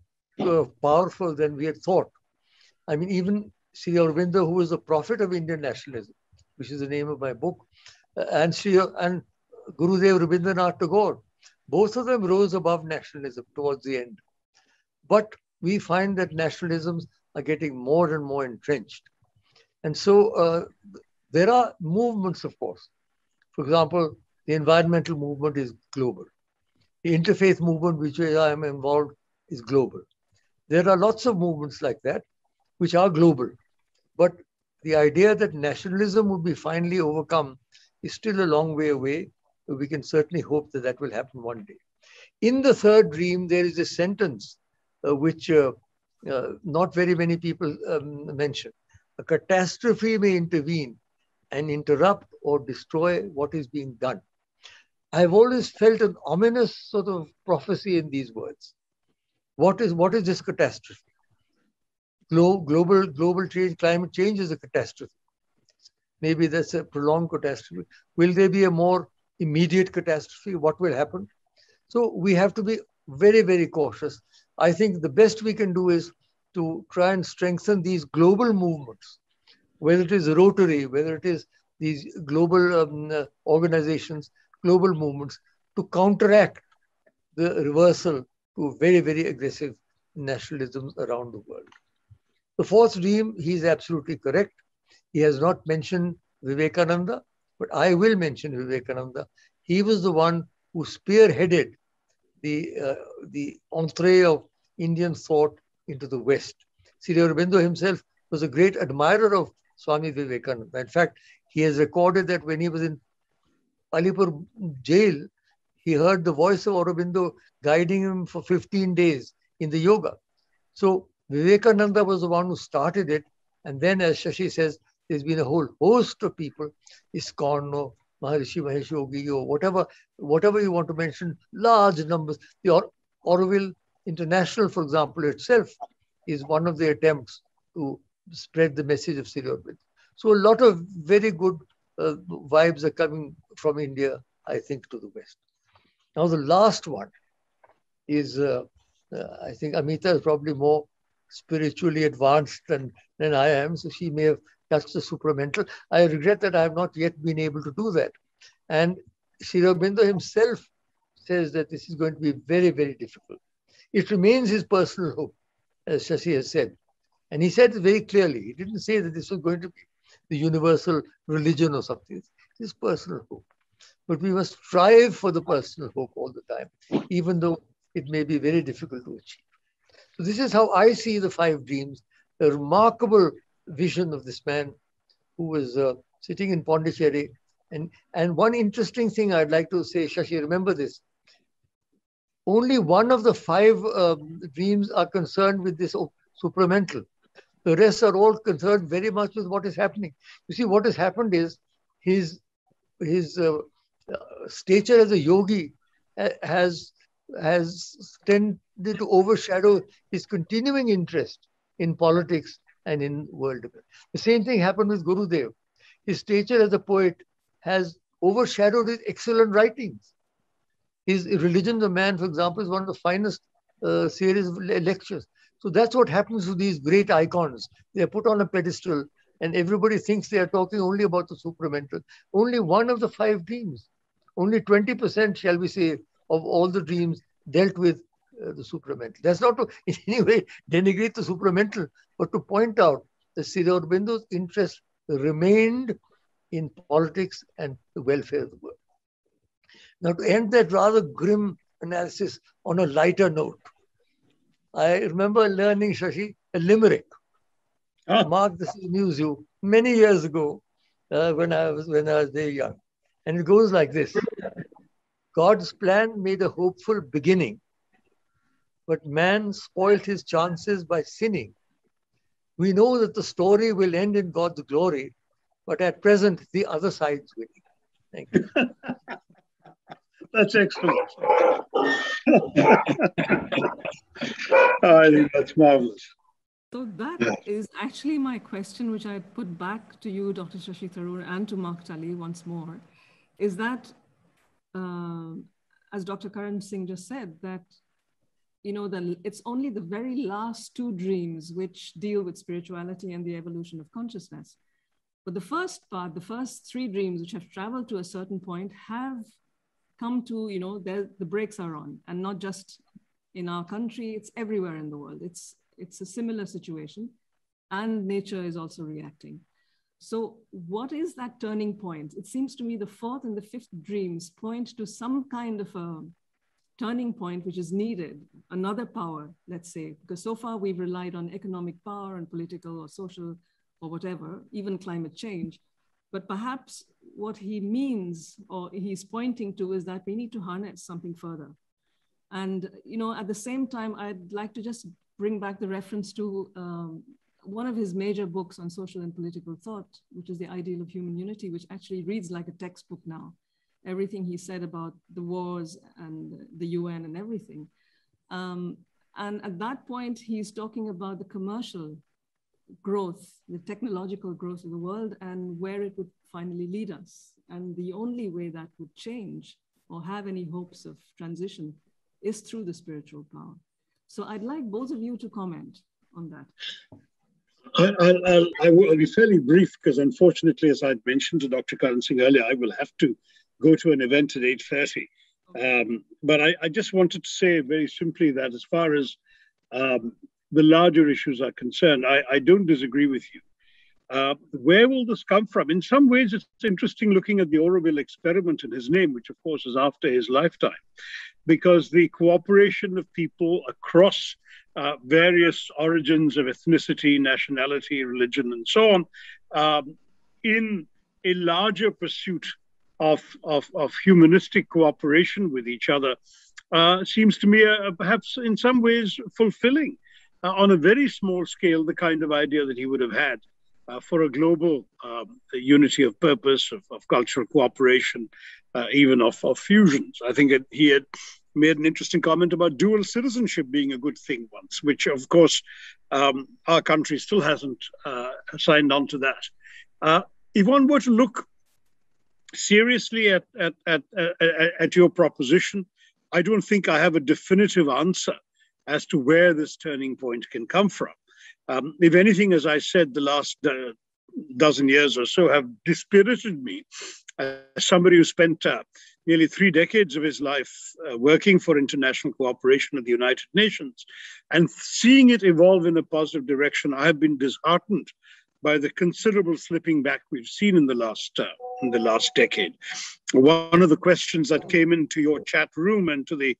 powerful than we had thought. I mean, even Sri Aurobindo, who was the prophet of Indian nationalism, which is the name of my book, and Gurudev Rabindranath Tagore, both of them rose above nationalism towards the end. But we find that nationalisms are getting more and more entrenched. And so there are movements, of course. For example, the environmental movement is global. The interfaith movement, which I am involved, is global. There are lots of movements like that, which are global. But the idea that nationalism would be finally overcome is still a long way away. We can certainly hope that that will happen one day. In the third dream, there is a sentence which not very many people mention. A catastrophe may intervene and interrupt or destroy what is being done. I've always felt an ominous sort of prophecy in these words. What is this catastrophe? Global change, climate change is a catastrophe. Maybe that's a prolonged catastrophe. Will there be a more immediate catastrophe? What will happen? So we have to be very, very cautious. I think the best we can do is to try and strengthen these global movements, whether it is Rotary, whether it is these global organizations, global movements, to counteract the reversal to very, very aggressive nationalisms around the world. The fourth dream, he is absolutely correct. He has not mentioned Vivekananda, but I will mention Vivekananda. He was the one who spearheaded the entree of Indian thought into the West. Sri Aurobindo himself was a great admirer of Swami Vivekananda. In fact, he has recorded that when he was in Alipur jail, he heard the voice of Aurobindo guiding him for 15 days in the yoga. So Vivekananda was the one who started it. And then, as Shashi says, there's been a whole host of people, ISKCON or Maharishi Mahesh Yogi or whatever you want to mention, large numbers. The Auroville International, for example, itself is one of the attempts to spread the message of Sri Aurobindo. So a lot of very good vibes are coming from India, I think, to the West. Now the last one is, I think Ameeta is probably more spiritually advanced than I am, so she may have touched the supramental. I regret that I have not yet been able to do that. And Sri Aurobindo himself says that this is going to be very, very difficult. It remains his personal hope, as Shashi has said. And he said it very clearly. He didn't say that this was going to be the universal religion or something. It's his personal hope. But we must strive for the personal hope all the time, even though it may be very difficult to achieve. So this is how I see the 5 dreams, a remarkable vision of this man who was sitting in Pondicherry. And one interesting thing I'd like to say, Shashi, remember this. Only one of the 5 dreams are concerned with this supramental. The rest are all concerned very much with what is happening. You see, what has happened is his stature as a yogi has tended to overshadow his continuing interest in politics and in world affairs. The same thing happened with Gurudev. His stature as a poet has overshadowed his excellent writings. His Religion of Man, for example, is one of the finest series of lectures. So that's what happens to these great icons. They're put on a pedestal and everybody thinks they are talking only about the supramental. Only one of the 5 dreams, only 20%, shall we say, of all the dreams dealt with the supramental. That's not to in any way denigrate the supramental, but to point out that Sri Aurobindo's interest remained in politics and the welfare of the world. Now, to end that rather grim analysis on a lighter note, I remember learning, Shashi, a limerick. Mark, this amused you many years ago when I was very young, and it goes like this: God's plan made a hopeful beginning, but man spoilt his chances by sinning. We know that the story will end in God's glory, but at present, the other side's winning. Thank you. That's excellent. I think that's marvelous. So that is actually my question, which I put back to you, Dr. Shashi Tharoor, and to Mark Tully once more, is that, as Dr. Karan Singh just said, that it's only the very last two dreams which deal with spirituality and the evolution of consciousness. But the first part, the first three dreams which have traveled to a certain point have come to, the brakes are on, and not just in our country, it's everywhere in the world. It's a similar situation, and nature is also reacting. So what is that turning point? It seems to me the fourth and the fifth dreams point to some kind of a turning point which is needed, another power, let's say, because so far we've relied on economic power and political or social or whatever, even climate change. But perhaps what he means or he's pointing to is that we need to harness something further. And, at the same time, I'd like to just bring back the reference to one of his major books on social and political thought, which is The Ideal of Human Unity, which actually reads like a textbook now. Everything he said about the wars and the UN and everything. And at that point, he's talking about the commercial growth, the technological growth of the world and where it would finally lead us. And the only way that would change or have any hopes of transition is through the spiritual power. So I'd like both of you to comment on that. I will be fairly brief because unfortunately, as I'd mentioned to Dr. Karan Singh earlier, I will have to go to an event at 8:30. But I just wanted to say very simply that as far as the larger issues are concerned, I don't disagree with you. Where will this come from? In some ways, it's interesting looking at the Auroville experiment in his name, which of course is after his lifetime, because the cooperation of people across various origins of ethnicity, nationality, religion, and so on, in a larger pursuit of humanistic cooperation with each other, seems to me perhaps in some ways fulfilling on a very small scale the kind of idea that he would have had for a global unity of purpose, of cultural cooperation, even of fusions. I think he had made an interesting comment about dual citizenship being a good thing once, which of course our country still hasn't signed on to that. If one were to look seriously at your proposition, I don't think I have a definitive answer as to where this turning point can come from. If anything, as I said, the last dozen years or so have dispirited me as somebody who spent nearly 3 decades of his life working for international cooperation at the United Nations and seeing it evolve in a positive direction. I have been disheartened by the considerable slipping back we've seen in the last decade. One of the questions that came into your chat room and to the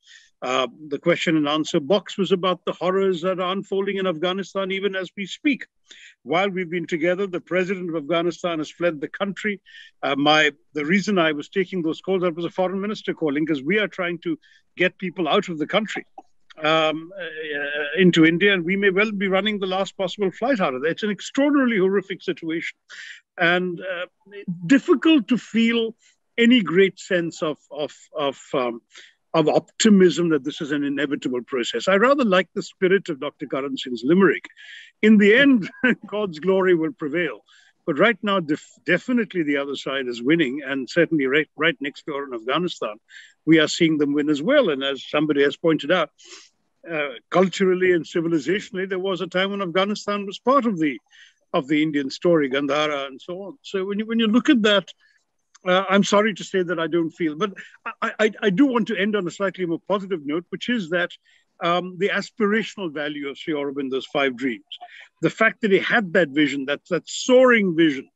question and answer box was about the horrors that are unfolding in Afghanistan even as we speak. While we've been together, the president of Afghanistan has fled the country. The reason I was taking those calls, that was a foreign minister calling, because we are trying to get people out of the country into India, and we may well be running the last possible flight out of there. It's an extraordinarily horrific situation, and difficult to feel any great sense of optimism that this is an inevitable process. I rather like the spirit of Dr. Karan Singh's limerick. In the end, God's glory will prevail. But right now, definitely the other side is winning, and certainly right next door in Afghanistan, we are seeing them win as well. And as somebody has pointed out, culturally and civilizationally, there was a time when Afghanistan was part of the Indian story, Gandhara and so on. So when you look at that, I'm sorry to say that I don't feel, but I do want to end on a slightly more positive note, which is that the aspirational value of Sri Aurobindo's 5 dreams. The fact that he had that vision, that soaring vision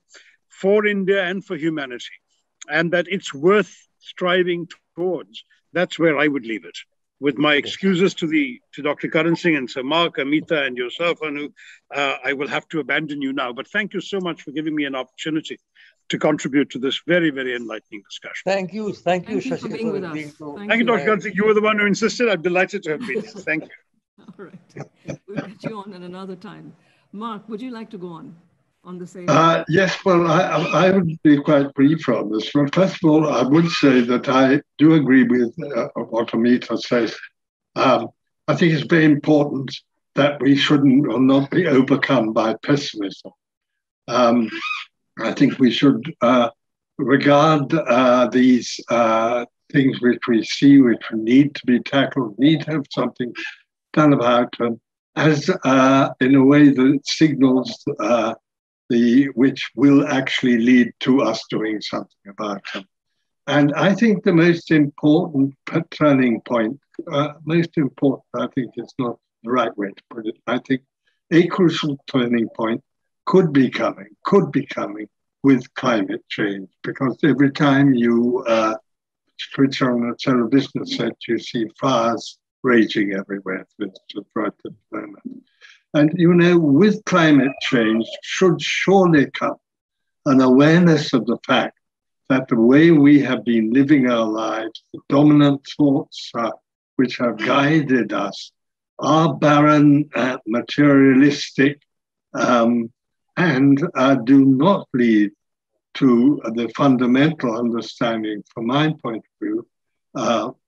for India and for humanity, and that it's worth striving towards. That's where I would leave it. With my excuses to Dr. Karan Singh and Sir Mark, Ameeta, and yourself, Anu, I will have to abandon you now. But thank you so much for giving me an opportunity to contribute to this very, very enlightening discussion. Thank you, Shashi, for being with us. Thank you, Dr. Karan Singh. You were the one who insisted. I'm delighted to have been here. Thank you. All right. We'll get you on at another time. Mark, would you like to go on the same? Yes, well, I would be quite brief on this. Well, first of all, I would say that I do agree with what Ameeta says. I think it's very important that we shouldn't or not be overcome by pessimism. I think we should regard these things which we see, which need to be tackled, need to have something done about them, as in a way that signals which will actually lead to us doing something about them. And I think the most important turning point, most important, I think it's not the right way to put it. I think a crucial turning point could be coming with climate change, because every time you switch on a television set, you see fires raging everywhere, for instance, right at the moment. And, you know, with climate change should surely come an awareness of the fact that the way we have been living our lives, the dominant thoughts which have guided us, are barren, materialistic, and do not lead to the fundamental understanding, from my point of view,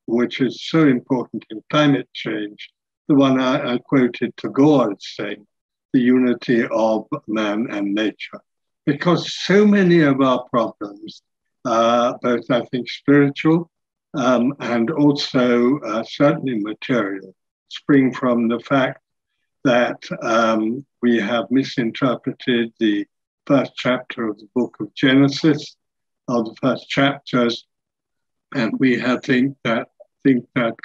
which is so important in climate change, the one I quoted Tharoor as saying, the unity of man and nature. Because so many of our problems, both I think spiritual and also certainly material, spring from the fact that we have misinterpreted the first chapter of the book of Genesis, of the first chapters, and we have think that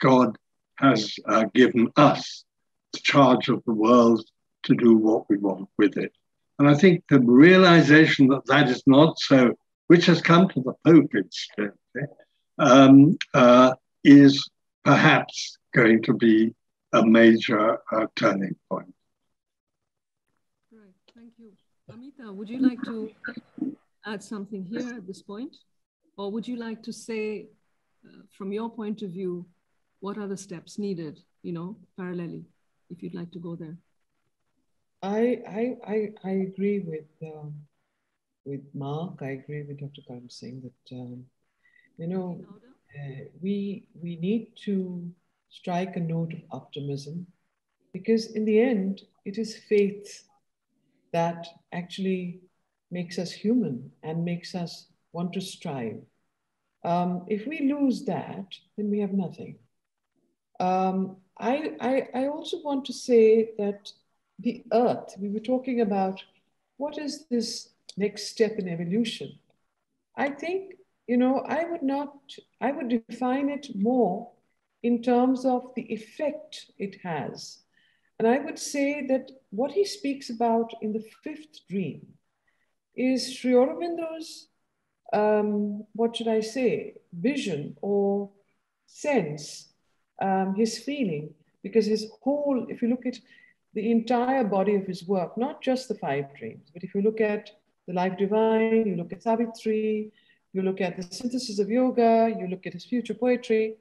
God has given us the charge of the world to do what we want with it. And I think the realization that that is not so, which has come to the Pope incidentally, is perhaps going to be a major turning point. Right, thank you. Ameeta, would you like to add something here at this point? Or would you like to say, from your point of view, what are the steps needed, you know, parallelly, if you'd like to go there? I agree with Mark. I agree with Dr. Karan Singh that you know, we need to strike a note of optimism, because in the end, it is faith that actually makes us human and makes us want to strive. If we lose that, then we have nothing. I also want to say that the earth, we were talking about what is this next step in evolution. I think, you know, I would define it more in terms of the effect it has. And I would say that what he speaks about in the 5th dream is Sri Aurobindo's, what should I say, vision or sense, his feeling, because his whole, if you look at the entire body of his work, not just the 5 dreams, but if you look at the Life Divine, you look at Savitri, you look at the Synthesis of Yoga, you look at his future poetry,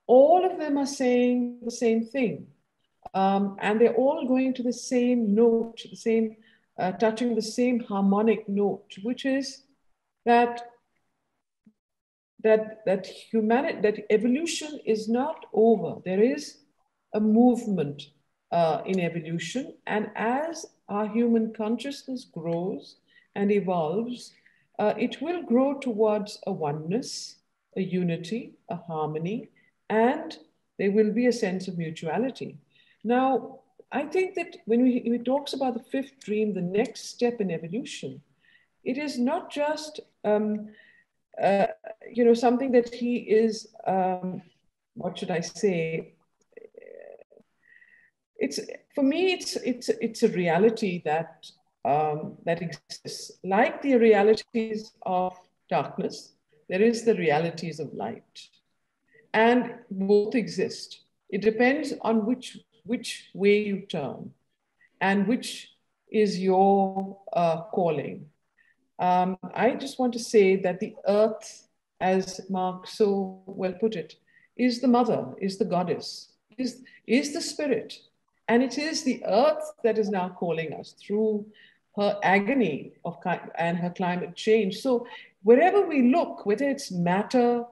all of them are saying the same thing. And they're all going to the same note, the same, touching the same harmonic note, which is that humanity, that evolution is not over. There is a movement in evolution, and as our human consciousness grows and evolves, it will grow towards a oneness, a unity, a harmony, and there will be a sense of mutuality. Now, I think that when he talks about the 5th dream, the next step in evolution, it is not just you know, something that he is, what should I say, it's for me, it's a reality that that exists. Like the realities of darkness, there is the realities of light, and both exist. It depends on which way you turn, and which is your calling. I just want to say that the earth, as Mark so well put it, is the mother, is the goddess, is the spirit. And it is the earth that is now calling us through her agony of and her climate change. So wherever we look, whether it's matter,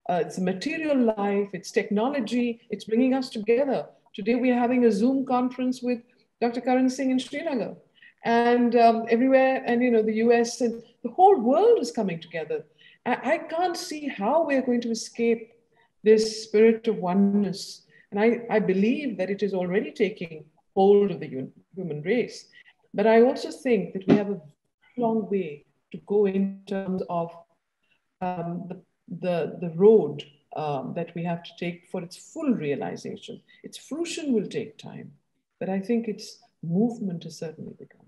it's material life, it's technology, it's bringing us together. Today we're having a Zoom conference with Dr. Karan Singh in Srinagar, and everywhere, and the US and the whole world is coming together. I can't see how we're going to escape this spirit of oneness. And I believe that it is already taking hold of the human race. But I also think that we have a long way to go in terms of the road that we have to take for its full realization. Its fruition will take time, but I think its movement has certainly begun.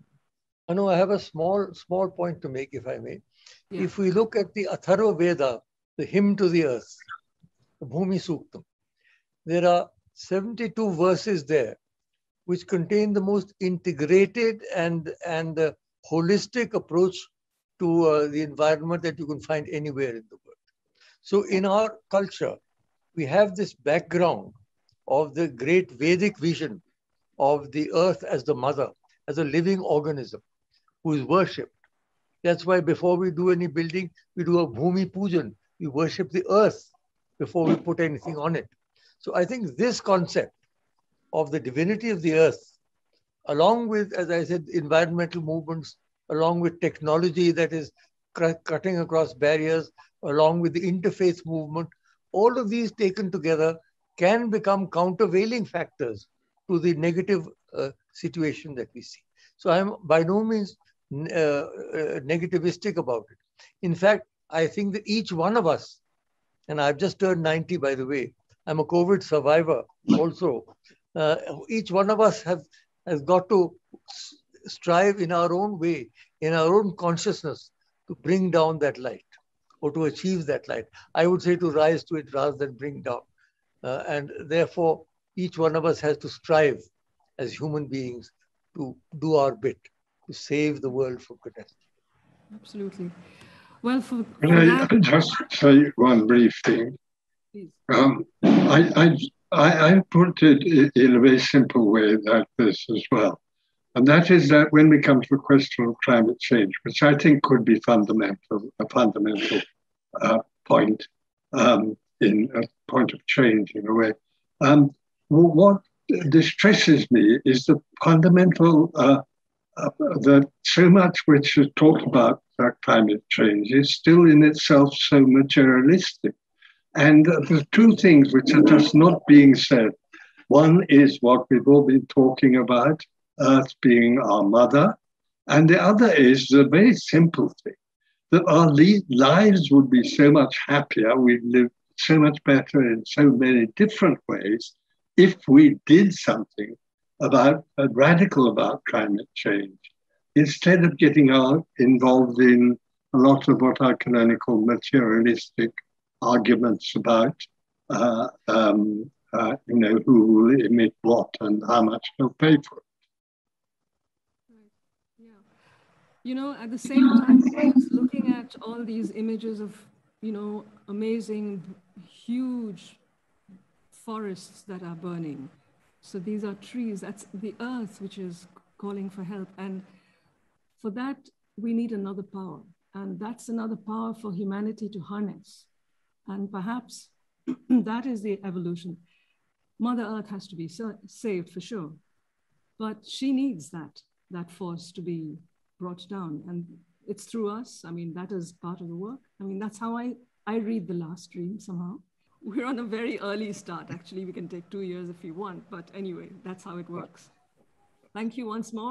I know I have a small point to make, if I may. Yeah. If we look at the Atharva Veda, the hymn to the earth, the Bhumi Suktam, there are 72 verses there which contain the most integrated and holistic approach to the environment that you can find anywhere in the world. So in our culture, we have this background of the great Vedic vision of the earth as the mother, as a living organism who is worshipped. That's why before we do any building, we do a Bhumi Pujan. We worship the earth before we put anything on it. So I think this concept of the divinity of the earth, along with, as I said, environmental movements, along with technology that is cutting across barriers, along with the interfaith movement, all of these taken together can become countervailing factors to the negative situation that we see. So I'm by no means negativistic about it. In fact, I think that each one of us, and I've just turned 90, by the way, I'm a COVID survivor also. Each one of us has got to strive in our own way, in our own consciousness, to bring down that light or to achieve that light. I would say to rise to it rather than bring down. And therefore, each one of us has to strive as human beings to do our bit to save the world from catastrophe. Absolutely. Well, for I just say one brief thing. I put it in a very simple way like this as well. And that is that when we come to the question of climate change, which I think could be a fundamental point in a point of change in a way. What distresses me is the fundamental that so much which is talked about climate change is still in itself so materialistic. And the two things which are just not being said. One is what we've all been talking about, Earth being our mother. And the other is the very simple thing, that our lives would be so much happier, we'd live so much better in so many different ways if we did something radical about climate change, instead of getting involved in a lot of what I can only call materialistic arguments about, who will emit what and how much they'll pay for it. Yeah. At the same time, looking at all these images of, amazing, huge forests that are burning. So these are trees, that's the earth which is calling for help. And for that, we need another power. And that's another power for humanity to harness. And perhaps that is the evolution. Mother Earth has to be saved for sure. But she needs that force to be brought down. And it's through us. I mean, that is part of the work. I mean, that's how I read The Last Dream somehow. We're on a very early start. Actually, we can take 2 years if you want. But anyway, that's how it works. Thank you once more.